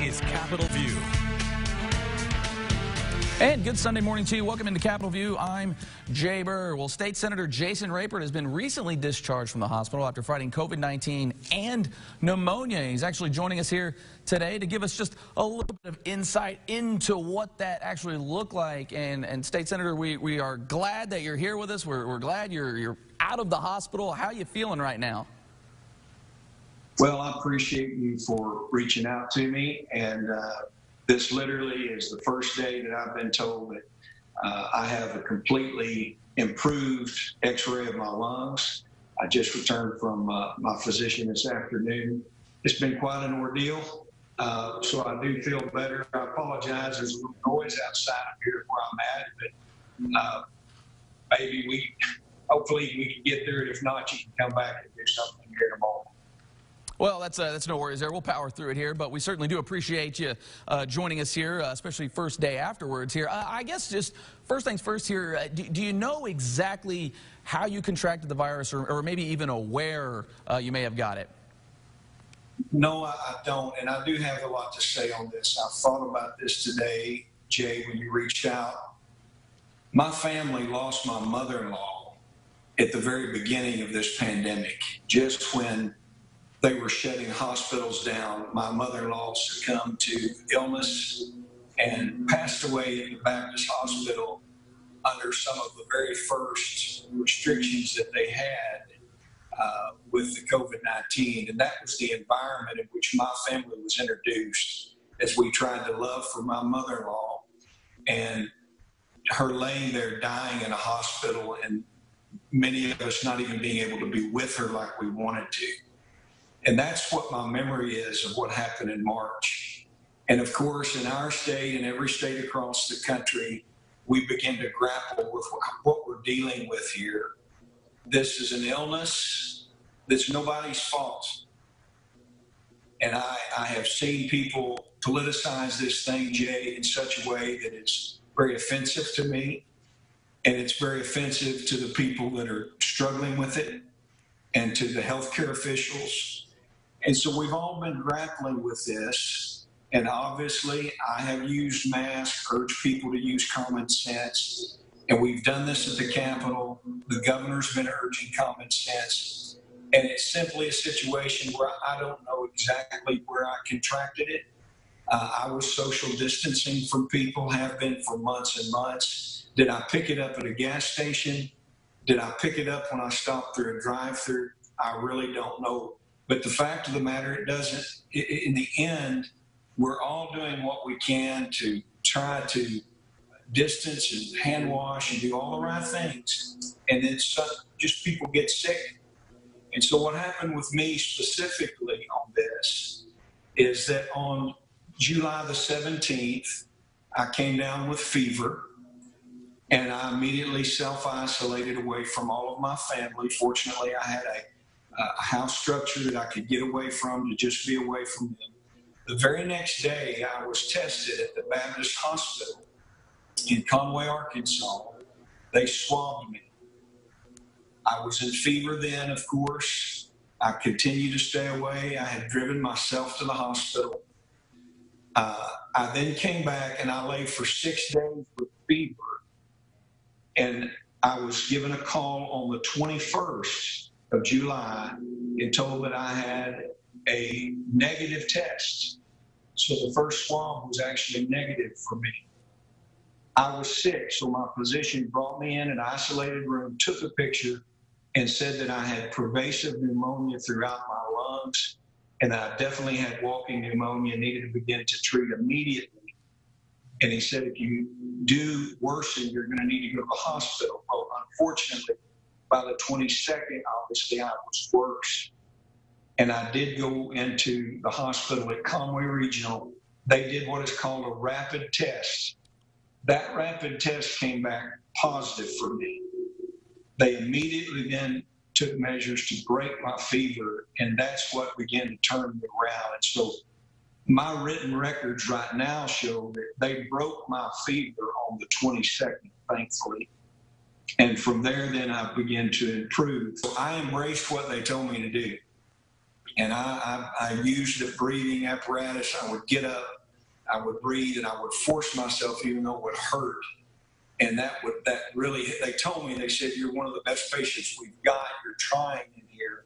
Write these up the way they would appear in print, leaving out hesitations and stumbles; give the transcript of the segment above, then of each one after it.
is Capitol View. And good Sunday morning to you. Welcome into Capitol View. I'm Jay Burr. Well, State Senator Jason Rapert has been recently discharged from the hospital after fighting COVID-19 and pneumonia. He's actually joining us here today to give us just a little bit of insight into what that actually looked like. And State Senator, we are glad that you're here with us. We're glad you're out of the hospital. How are you feeling right now? Well, I appreciate you for reaching out to me, and this literally is the first day that I've been told that I have a completely improved x-ray of my lungs. I just returned from my physician this afternoon. It's been quite an ordeal, so I do feel better. I apologize, there's a little noise outside of here where I'm at, but hopefully we can get there. If not, you can come back and do something here tomorrow. Well, that's no worries there. We'll power through it here, but we certainly do appreciate you joining us here, especially first day afterwards here. I guess just first things first here, do you know exactly how you contracted the virus or maybe even where you may have got it? No, I don't, and I do have a lot to say on this. I thought about this today, Jay, when you reached out. My family lost my mother-in-law at the very beginning of this pandemic, just when they were shutting hospitals down. My mother-in-law succumbed to illness and passed away at the Baptist Hospital under some of the very first restrictions that they had with the COVID-19. And that was the environment in which my family was introduced as we tried to love for my mother-in-law, and her laying there dying in a hospital and many of us not even being able to be with her like we wanted to. And that's what my memory is of what happened in March. And of course, in our state and every state across the country, we begin to grapple with what we're dealing with here. This is an illness that's nobody's fault. And I have seen people politicize this thing, Jay, in such a way that it's very offensive to me. And it's very offensive to the people that are struggling with it and to the healthcare officials. And so we've all been grappling with this, and obviously I have used masks, urged people to use common sense, and we've done this at the Capitol. The governor's been urging common sense, and it's simply a situation where I don't know exactly where I contracted it. I was social distancing from people, have been for months and months. Did I pick it up at a gas station? Did I pick it up when I stopped through a drive-through? I really don't know. But the fact of the matter, it doesn't. In the end, we're all doing what we can to try to distance and hand wash and do all the right things. And then just people get sick. And so what happened with me specifically on this is that on July the 17th, I came down with fever. And I immediately self-isolated away from all of my family. Fortunately, I had a house structure that I could get away from, to just be away from them. The very next day, I was tested at the Baptist Hospital in Conway, Arkansas. They swabbed me. I was in fever then, of course. I continued to stay away. I had driven myself to the hospital. I then came back and I lay for 6 days with fever. And I was given a call on the 21st of July and told that I had a negative test. So the first swab was actually negative for me. I was sick, so my physician brought me in an isolated room, took a picture, and said that I had pervasive pneumonia throughout my lungs, and that I definitely had walking pneumonia, needed to begin to treat immediately. And he said, if you do worsen, you're going to need to go to the hospital. Well, unfortunately, by the 22nd, obviously, I was worse. And I did go into the hospital at Conway Regional. They did what is called a rapid test. That rapid test came back positive for me. They immediately then took measures to break my fever, and that's what began to turn me around. And so my written records right now show that they broke my fever on the 22nd, thankfully. And from there, then I began to improve. So I embraced what they told me to do. And I used the breathing apparatus. I would get up, I would breathe, and I would force myself even though it would hurt. And that really, they told me, they said, you're one of the best patients we've got. You're trying in here.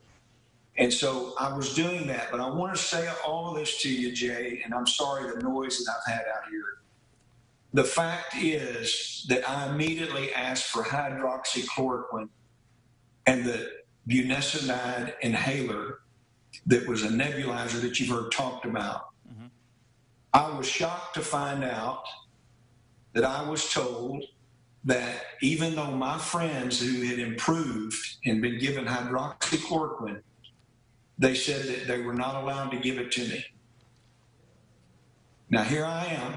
And so I was doing that. But I want to say all of this to you, Jay, and I'm sorry the noise that I've had out here. The fact is that I immediately asked for hydroxychloroquine and the budesonide inhaler that was a nebulizer that you've heard talked about. Mm-hmm. I was shocked to find out that I was told that even though my friends who had improved and been given hydroxychloroquine, they said that they were not allowed to give it to me. Now here I am.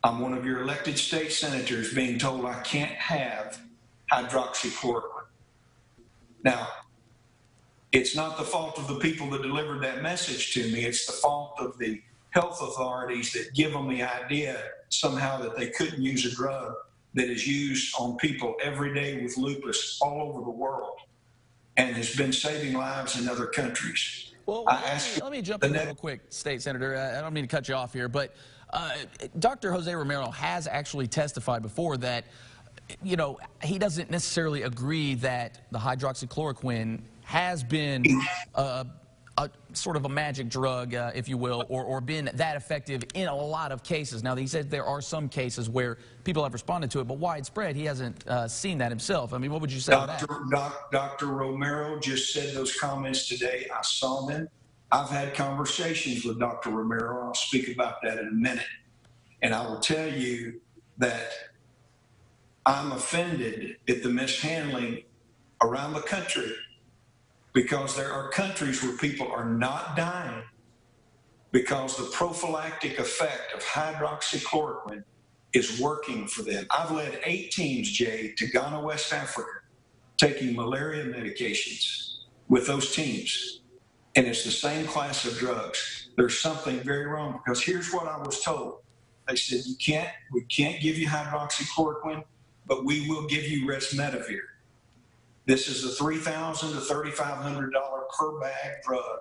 I'm one of your elected state senators being told I can't have hydroxychloroquine. Now, it's not the fault of the people that delivered that message to me. It's the fault of the health authorities that give them the idea somehow that they couldn't use a drug that is used on people every day with lupus all over the world and has been saving lives in other countries. Well, let me jump in real quick, State Senator. I don't mean to cut you off here, but Dr. Jose Romero has actually testified before that, you know, he doesn't necessarily agree that the hydroxychloroquine has been a sort of a magic drug, if you will, or been that effective in a lot of cases. Now, he said there are some cases where people have responded to it, but widespread, he hasn't seen that himself. I mean, what would you say to that? Dr. Romero just said those comments today. I saw them. I've had conversations with Dr. Romero. I'll speak about that in a minute. And I will tell you that I'm offended at the mishandling around the country, because there are countries where people are not dying because the prophylactic effect of hydroxychloroquine is working for them. I've led 8 teams, Jay, to Ghana, West Africa, taking malaria medications with those teams. And it's the same class of drugs. There's something very wrong, because here's what I was told. They said, we can't give you hydroxychloroquine, but we will give you resmetiviir. This is a $3,000 to $3,500 per bag drug,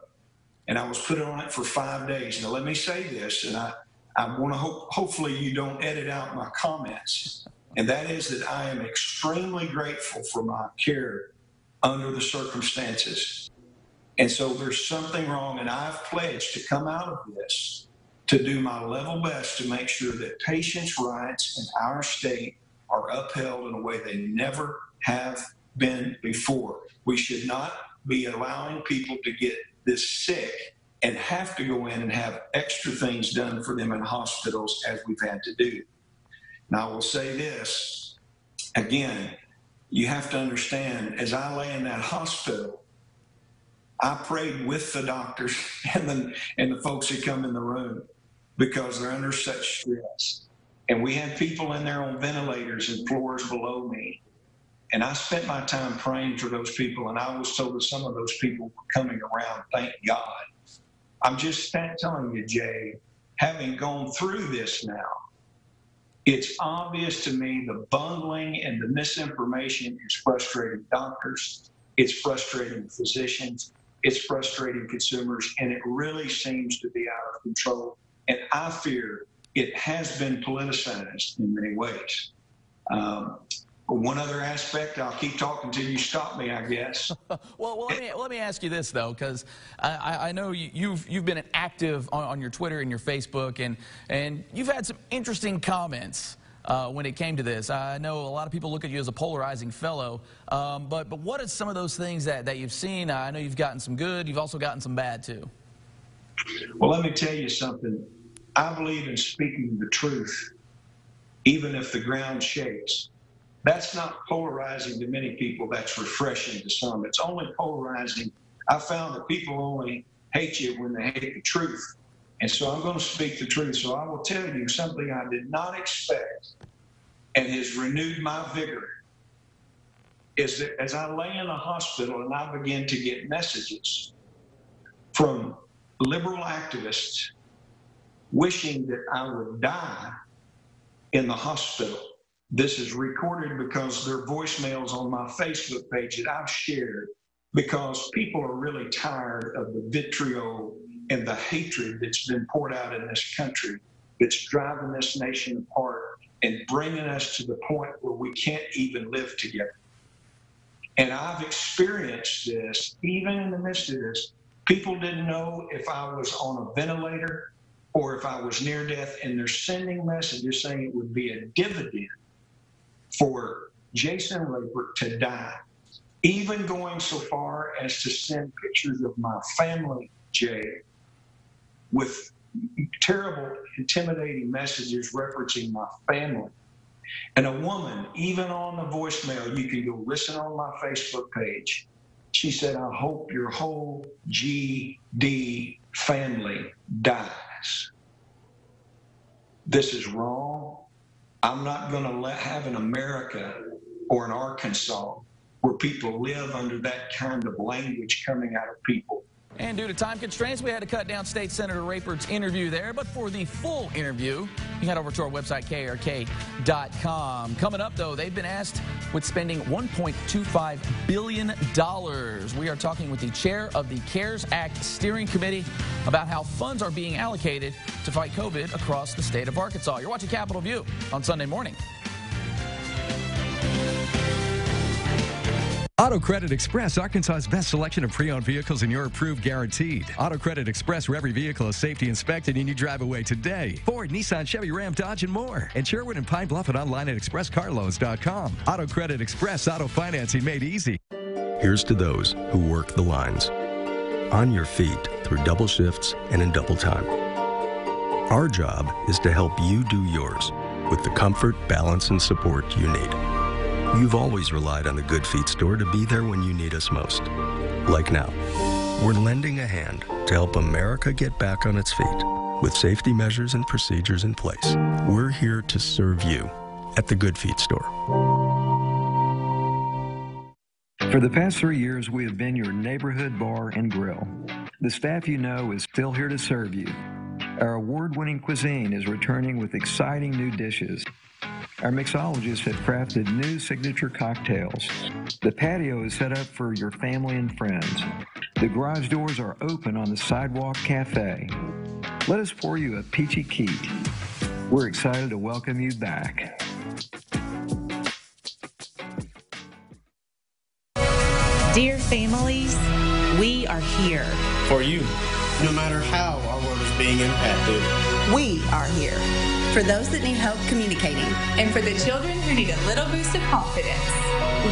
and I was put on it for 5 days. Now, let me say this, and I want to hopefully you don't edit out my comments, and that is that I am extremely grateful for my care under the circumstances. And so there's something wrong, and I've pledged to come out of this to do my level best to make sure that patients' rights in our state are upheld in a way they never have been before. We should not be allowing people to get this sick and have to go in and have extra things done for them in hospitals as we've had to do. Now, I will say this again, you have to understand, as I lay in that hospital, I prayed with the doctors and the folks that come in the room, because they're under such stress. And we had people in there on ventilators and floors below me. And I spent my time praying for those people, and I was told that some of those people were coming around, thank God. I'm just telling you, Jay, having gone through this now, it's obvious to me the bungling and the misinformation is frustrating doctors, it's frustrating physicians, it's frustrating consumers, and it really seems to be out of control. And I fear it has been politicized in many ways. One other aspect, I'll keep talking till you stop me, I guess. well, let me ask you this, though, because I know you've been active on your Twitter and your Facebook, and you've had some interesting comments when it came to this. I know a lot of people look at you as a polarizing fellow, but what are some of those things that you've seen? I know you've gotten some good. You've also gotten some bad, too. Well, let me tell you something. I believe in speaking the truth, even if the ground shakes. That's not polarizing to many people. That's refreshing to some. It's only polarizing. I found that people only hate you when they hate the truth. And so I'm going to speak the truth. So I will tell you something I did not expect and has renewed my vigor is that as I lay in a hospital and I begin to get messages from liberal activists wishing that I would die in the hospital. This is recorded because there are voicemails on my Facebook page that I've shared because people are really tired of the vitriol and the hatred that's been poured out in this country, that's driving this nation apart and bringing us to the point where we can't even live together. And I've experienced this, even in the midst of this. People didn't know if I was on a ventilator or if I was near death, and they're sending messages saying it would be a dividend for Jason Rapert to die. Even going so far as to send pictures of my family, Jay, with terrible, intimidating messages referencing my family. And a woman, even on the voicemail, you can go listen on my Facebook page. She said, I hope your whole GD family dies. This is wrong. I'm not going to have an America or an Arkansas where people live under that kind of language coming out of people. And due to time constraints, we had to cut down State Senator Rapert's interview there. But for the full interview, you can head over to our website, krk.com. Coming up, though, they've been asked with spending $1.25 billion. We are talking with the chair of the CARES Act Steering Committee about how funds are being allocated to fight COVID across the state of Arkansas. You're watching Capitol View on Sunday morning. Auto Credit Express, Arkansas's best selection of pre-owned vehicles, and your approved guaranteed. Auto Credit Express, where every vehicle is safety inspected and you drive away today. Ford, Nissan, Chevy, Ram, Dodge, and more. And Sherwood and Pine Bluff and online at expresscarloans.com. Auto Credit Express, auto financing made easy. Here's to those who work the lines. On your feet through double shifts and in double time. Our job is to help you do yours with the comfort, balance, and support you need. You've always relied on the Good Feet store to be there when you need us most. Like now, we're lending a hand to help America get back on its feet with safety measures and procedures in place. We're here to serve you at the Good Feet store. For the past 3 years, we have been your neighborhood bar and grill. The staff you know is still here to serve you. Our award-winning cuisine is returning with exciting new dishes. Our mixologists have crafted new signature cocktails. The patio is set up for your family and friends. The garage doors are open on the Sidewalk Cafe. Let us pour you a peachy keat. We're excited to welcome you back. Dear families, we are here. For you, no matter how our world is being impacted. We are here. For those that need help communicating. And for the children who need a little boost of confidence.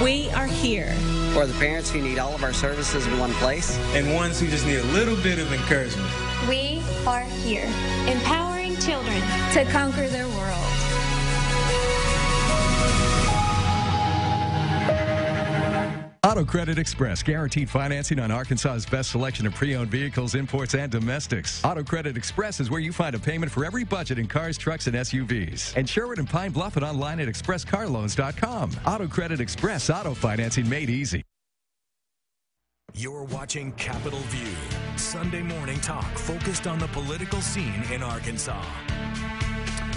We are here. For the parents who need all of our services in one place. And ones who just need a little bit of encouragement. We are here. Empowering children to conquer their world. Auto Credit Express, guaranteed financing on Arkansas's best selection of pre-owned vehicles, imports, and domestics. Auto Credit Express is where you find a payment for every budget in cars, trucks, and SUVs. And Sherwood and Pine Bluff and online at expresscarloans.com. Auto Credit Express, auto financing made easy. You're watching Capitol View, Sunday morning talk focused on the political scene in Arkansas.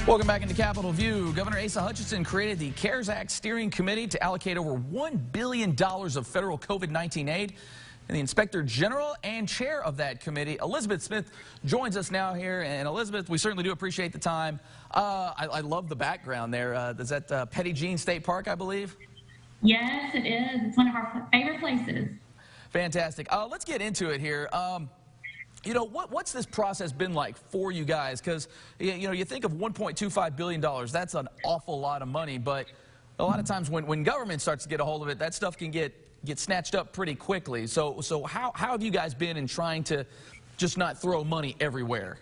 Welcome back into Capitol View. Governor Asa Hutchinson created the CARES Act Steering Committee to allocate over $1 billion of federal COVID-19 aid. And the Inspector General and Chair of that committee, Elizabeth Smith, joins us now here. And Elizabeth, we certainly do appreciate the time. I love the background there. Is that Petty Jean State Park, I believe? Yes, it is. It's one of our favorite places. Fantastic. Let's get into it here. You know, what's this process been like for you guys? Because, you know, you think of $1.25 billion, that's an awful lot of money, but a lot of times when government starts to get a hold of it, that stuff can get snatched up pretty quickly. So how have you guys been in trying to just not throw money everywhere?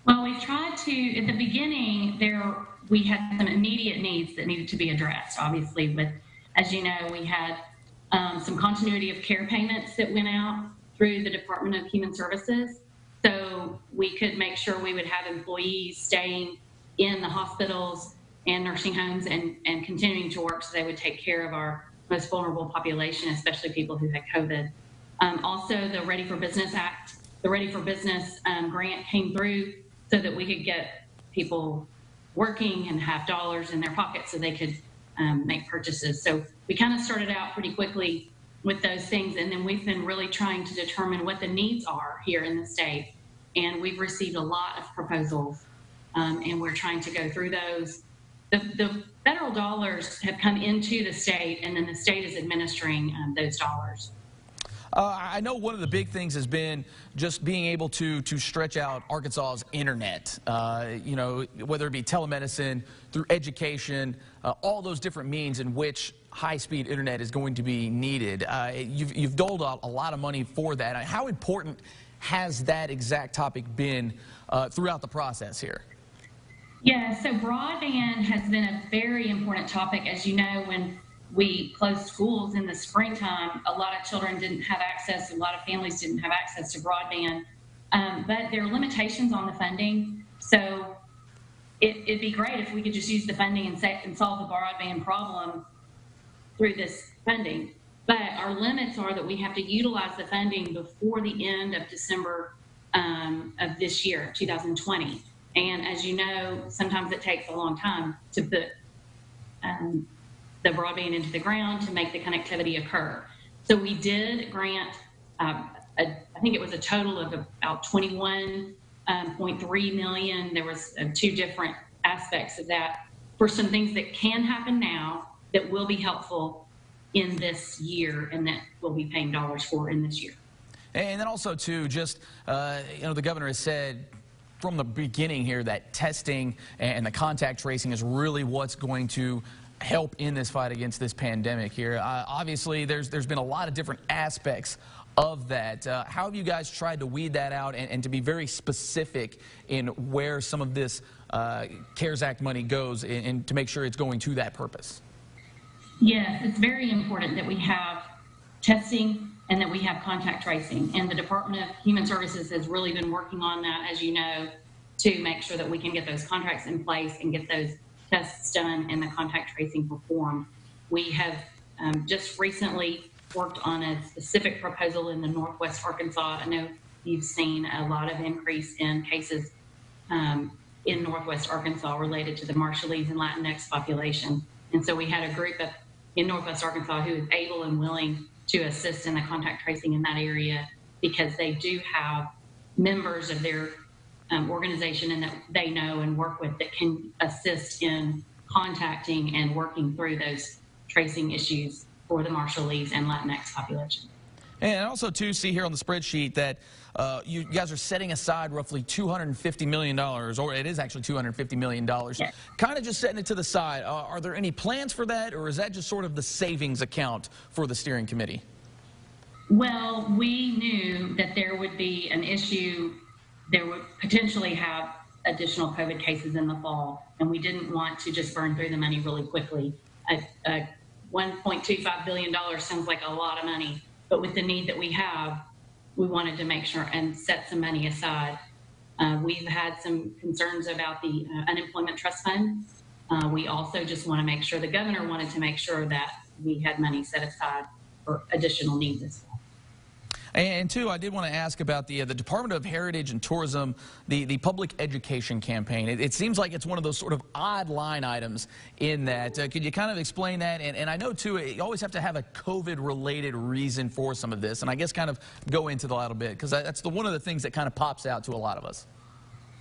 Well, we've tried to, at the beginning, we had some immediate needs that needed to be addressed, obviously, but as you know, we had some continuity of care payments that went out through the Department of Human Services, so we could make sure we would have employees staying in the hospitals and nursing homes and continuing to work so they would take care of our most vulnerable population, especially people who had COVID. Also, the Ready for Business Act, the Ready for Business grant came through so that we could get people working and have dollars in their pockets so they could make purchases. So we kind of started out pretty quickly with those things. And then we've been really trying to determine what the needs are here in the state. And we've received a lot of proposals, and we're trying to go through those. The federal dollars have come into the state, and then the state is administering those dollars. I know one of the big things has been just being able to stretch out Arkansas's internet, you know, whether it be telemedicine, through education, all those different means in which high-speed internet is going to be needed. You've doled out a lot of money for that. How important has that exact topic been throughout the process here? Yeah, so broadband has been a very important topic. As you know, when we closed schools in the springtime, a lot of children didn't have access, a lot of families didn't have access to broadband, but there are limitations on the funding. So it'd be great if we could just use the funding and solve the broadband problem through this funding. But our limits are that we have to utilize the funding before the end of December of this year, 2020. And as you know, sometimes it takes a long time to put the broadband into the ground to make the connectivity occur. So we did grant, I think it was a total of about $21.3 million. There was two different aspects of that for some things that can happen now that will be helpful in this year and that we'll be paying dollars for in this year. And then also too, just, you know, the governor has said from the beginning here that testing and the contact tracing is really what's going to help in this fight against this pandemic here. Obviously, there's been a lot of different aspects of that. How have you guys tried to weed that out and to be very specific in where some of this CARES Act money goes and to make sure it's going to that purpose? Yes, it's very important that we have testing and that we have contact tracing. And the Department of Human Services has really been working on that, as you know, to make sure that we can get those contracts in place and get those tests done and the contact tracing performed. We have just recently worked on a specific proposal in the Northwest Arkansas. I know you've seen a lot of increase in cases in Northwest Arkansas related to the Marshallese and Latinx population. And so we had a group in Northwest Arkansas who is able and willing to assist in the contact tracing in that area because they do have members of their organization and that they know and work with that can assist in contacting and working through those tracing issues for the Marshallese and Latinx population. And also, too, see here on the spreadsheet that you guys are setting aside roughly $250 million, or it is actually $250 million, yes. Kind of just setting it to the side. Are there any plans for that, or is that just sort of the savings account for the steering committee? Well, we knew that there would be an issue. There would potentially have additional COVID cases in the fall, and we didn't want to just burn through the money really quickly. $1.25 billion sounds like a lot of money, but with the need that we have, we wanted to make sure and set some money aside. We've had some concerns about the unemployment trust fund. We also just want to make sure, the governor wanted to make sure that we had money set aside for additional needs as well. And two, I did want to ask about the Department of Heritage and Tourism, the public education campaign. It seems like it's one of those sort of odd line items in that. Could you kind of explain that? And I know, too, you always have to have a COVID-related reason for some of this. And I guess kind of go into that a little bit, because that's one of the things that kind of pops out to a lot of us.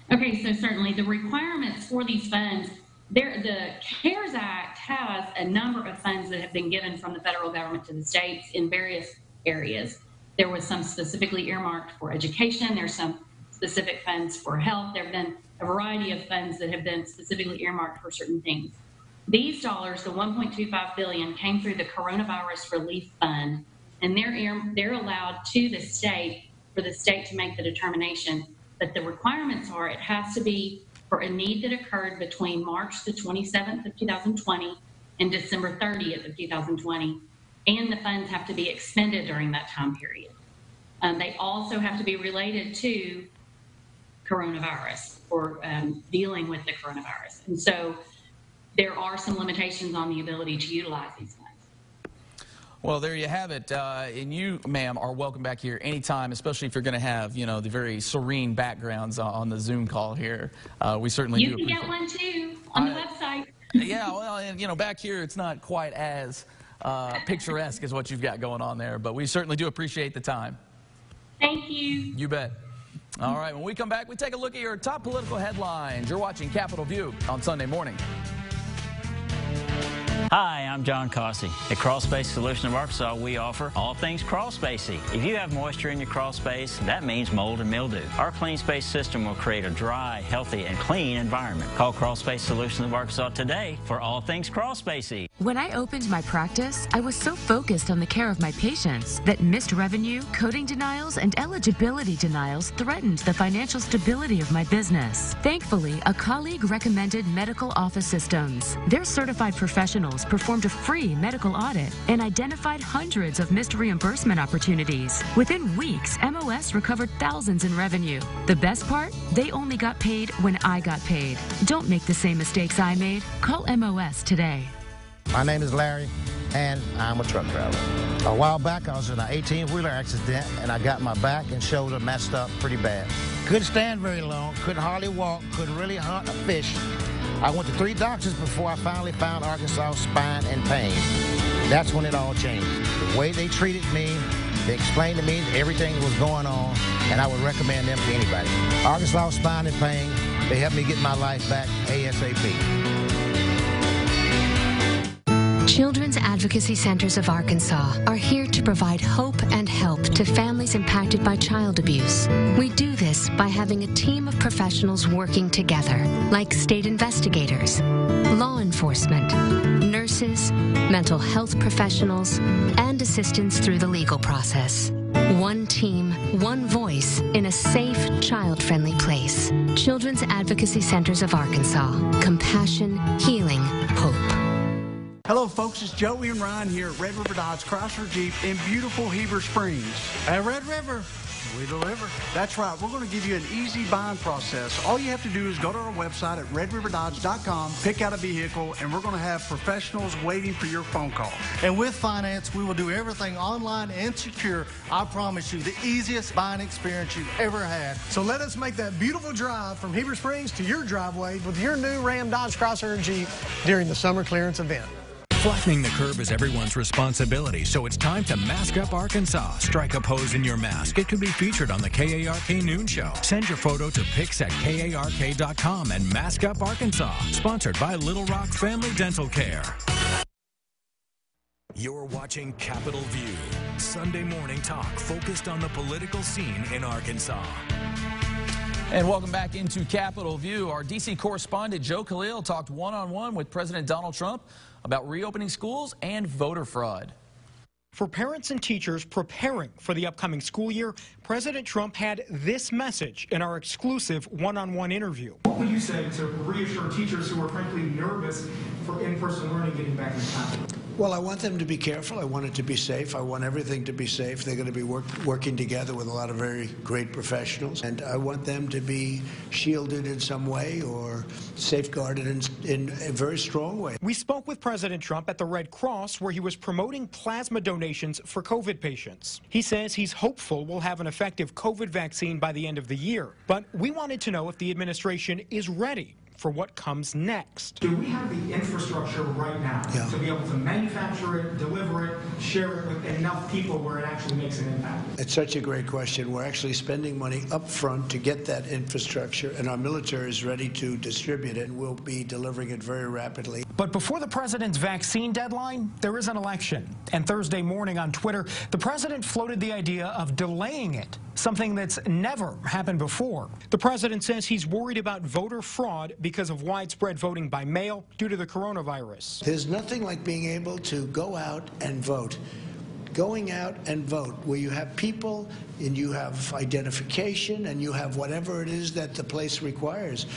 Okay, so certainly the requirements for these funds, the CARES Act has a number of funds that have been given from the federal government to the states in various areas. There was some specifically earmarked for education. There's some specific funds for health. There have been a variety of funds that have been specifically earmarked for certain things. These dollars, the $1.25 billion, came through the Coronavirus Relief Fund, and they're allowed to the state for the state to make the determination. But the requirements are it has to be for a need that occurred between March the 27th of 2020 and December 30th of 2020. And the funds have to be expended during that time period. They also have to be related to coronavirus or dealing with the coronavirus. And so there are some limitations on the ability to utilize these funds. Well, there you have it. And you, ma'am, are welcome back here anytime, especially if you're going to have, you know, the very serene backgrounds on the Zoom call here. We certainly do. You can get one, too, on the website. Yeah, well, and, you know, back here it's not quite as picturesque is what you've got going on there. But we certainly do appreciate the time. Thank you. You bet. All right, when we come back, we take a look at your top political headlines. You're watching Capitol View on Sunday morning. Hi, I'm John Cossey. At Crawl Space Solution of Arkansas, we offer all things crawl spacey. If you have moisture in your crawl space, that means mold and mildew. Our Clean Space system will create a dry, healthy, and clean environment. Call Crawl Space Solution of Arkansas today for all things crawl spacey. When I opened my practice, I was so focused on the care of my patients that missed revenue, coding denials, and eligibility denials threatened the financial stability of my business. Thankfully, a colleague recommended Medical Office Systems. Their certified professionals performed a free medical audit and identified hundreds of missed reimbursement opportunities. Within weeks, MOS recovered thousands in revenue. The best part? They only got paid when I got paid. Don't make the same mistakes I made. Call MOS today. My name is Larry, and I'm a truck driver. A while back, I was in an 18-wheeler accident, and I got my back and shoulder messed up pretty bad. Couldn't stand very long, couldn't hardly walk, couldn't really hunt or fish. I went to 3 doctors before I finally found Arkansas Spine and Pain. That's when it all changed. The way they treated me, they explained to me everything that was going on, and I would recommend them to anybody. Arkansas Spine and Pain, they helped me get my life back ASAP. Children's Advocacy Centers of Arkansas are here to provide hope and help to families impacted by child abuse. We do this by having a team of professionals working together, like state investigators, law enforcement, nurses, mental health professionals, and assistants through the legal process. One team, one voice in a safe, child-friendly place. Children's Advocacy Centers of Arkansas. Compassion, healing, hope. Hello, folks. It's Joey and Ryan here at Red River Dodge Chrysler Jeep in beautiful Heber Springs. At Red River, we deliver. That's right. We're going to give you an easy buying process. All you have to do is go to our website at redriverdodge.com, pick out a vehicle, and we're going to have professionals waiting for your phone call. And with finance, we will do everything online and secure. I promise you, the easiest buying experience you've ever had. So let us make that beautiful drive from Heber Springs to your driveway with your new Ram Dodge Chrysler Jeep during the summer clearance event. Flattening the curb is everyone's responsibility, so it's time to mask up Arkansas. Strike a pose in your mask. It could be featured on the KARK Noon Show. Send your photo to pics@KARK.com and mask up Arkansas. Sponsored by Little Rock Family Dental Care. You're watching Capitol View, Sunday morning talk focused on the political scene in Arkansas. And welcome back into Capitol View. Our D.C. correspondent Joe Khalil talked one-on-one with President Donald Trump about reopening schools and voter fraud. For parents and teachers preparing for the upcoming school year, President Trump had this message in our exclusive one-on-one interview. What would you say to reassure teachers who are frankly nervous for in-person learning getting back in time? Well, I want them to be careful. I want it to be safe. I want everything to be safe. They're going to be working together with a lot of very great professionals. And I want them to be shielded in some way or safeguarded in a very strong way. We spoke with President Trump at the Red Cross, where he was promoting plasma donations for COVID patients. He says he's hopeful we'll have an effective COVID vaccine by the end of the year. But we wanted to know if the administration is ready for what comes next. Do we have the infrastructure right now to be able to manufacture it, deliver it, share it with enough people where it actually makes an impact? It's such a great question. We're actually spending money up front to get that infrastructure, and our military is ready to distribute it, and we'll be delivering it very rapidly. But before the president's vaccine deadline, there is an election. And Thursday morning on Twitter, the president floated the idea of delaying it, something that's never happened before. The president says he's worried about voter fraud because of widespread voting by mail due to the coronavirus. There's nothing like being able to go out and vote. Going out and vote, where you have people and you have identification and you have whatever it is that the place requires.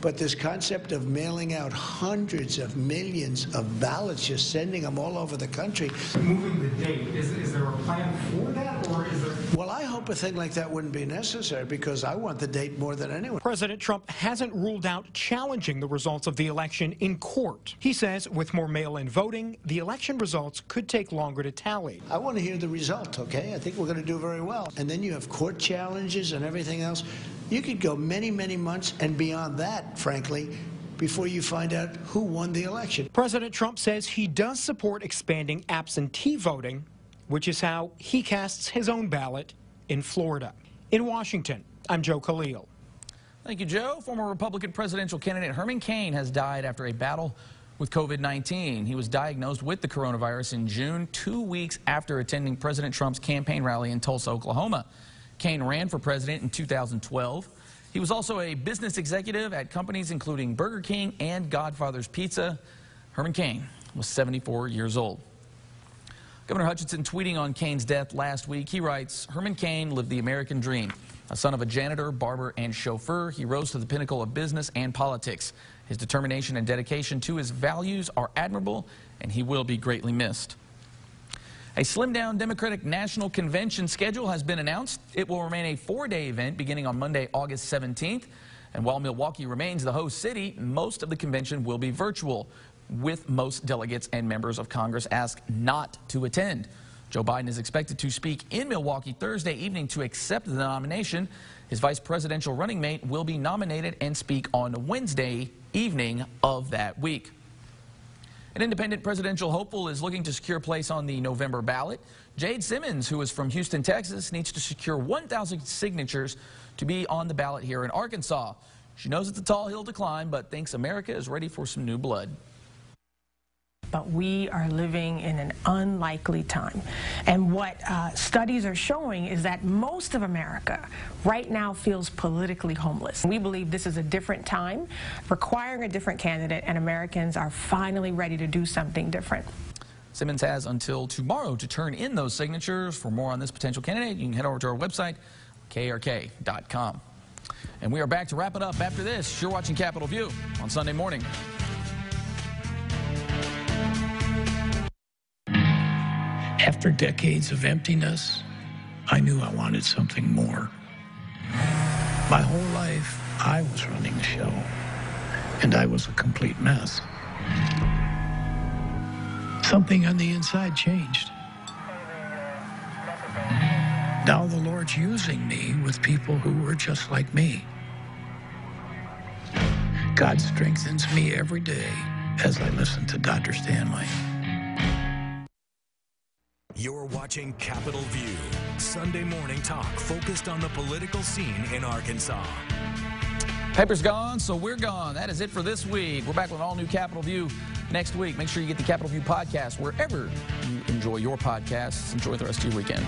But this concept of mailing out hundreds of millions of ballots, just sending them all over the country. Moving the date, is there a plan for that, or is there? Well, I hope a thing like that wouldn't be necessary because I want the date more than anyone. President Trump hasn't ruled out challenging the results of the election in court. He says with more mail-in voting, the election results could take longer to tally. I want to hear the result, okay? I think we're going to do very well. And then you have court challenges and everything else. You could go many, many months, and beyond that, frankly, before you find out who won the election. President Trump says he does support expanding absentee voting, which is how he casts his own ballot in Florida. In Washington, I'm Joe Khalil. Thank you, Joe. Former Republican presidential candidate Herman Cain has died after a battle with COVID-19. He was diagnosed with the coronavirus in June, 2 weeks after attending President Trump's campaign rally in Tulsa, Oklahoma. Cain ran for president in 2012. He was also a business executive at companies including Burger King and Godfather's Pizza. Herman Cain was 74 years old. Governor Hutchinson tweeting on Cain's death last week. He writes, Herman Cain lived the American dream. A son of a janitor, barber, and chauffeur, he rose to the pinnacle of business and politics. His determination and dedication to his values are admirable, and he will be greatly missed. A slimmed-down Democratic National Convention schedule has been announced. It will remain a 4-day event beginning on Monday, August 17th. And while Milwaukee remains the host city, most of the convention will be virtual, with most delegates and members of Congress asked not to attend. Joe Biden is expected to speak in Milwaukee Thursday evening to accept the nomination. His vice presidential running mate will be nominated and speak on Wednesday evening of that week. An independent presidential hopeful is looking to secure a place on the November ballot. Jade Simmons, who is from Houston, Texas, needs to secure 1,000 signatures to be on the ballot here in Arkansas. She knows it's a tall hill to climb, but thinks America is ready for some new blood. But we are living in an unlikely time. And what studies are showing is that most of America right now feels politically homeless. We believe this is a different time, requiring a different candidate, and Americans are finally ready to do something different. Simmons has until tomorrow to turn in those signatures. For more on this potential candidate, you can head over to our website, krk.com. And we are back to wrap it up after this. You're watching Capitol View on Sunday morning. After decades of emptiness, I knew I wanted something more. My whole life, I was running the show, and I was a complete mess. Something on the inside changed. Now the Lord's using me with people who were just like me. God strengthens me every day as I listen to Dr. Stanley. You're watching Capitol View, Sunday morning talk focused on the political scene in Arkansas. Paper's gone, so we're gone. That is it for this week. We're back with an all-new Capitol View next week. Make sure you get the Capitol View podcast wherever you enjoy your podcasts. Enjoy the rest of your weekend.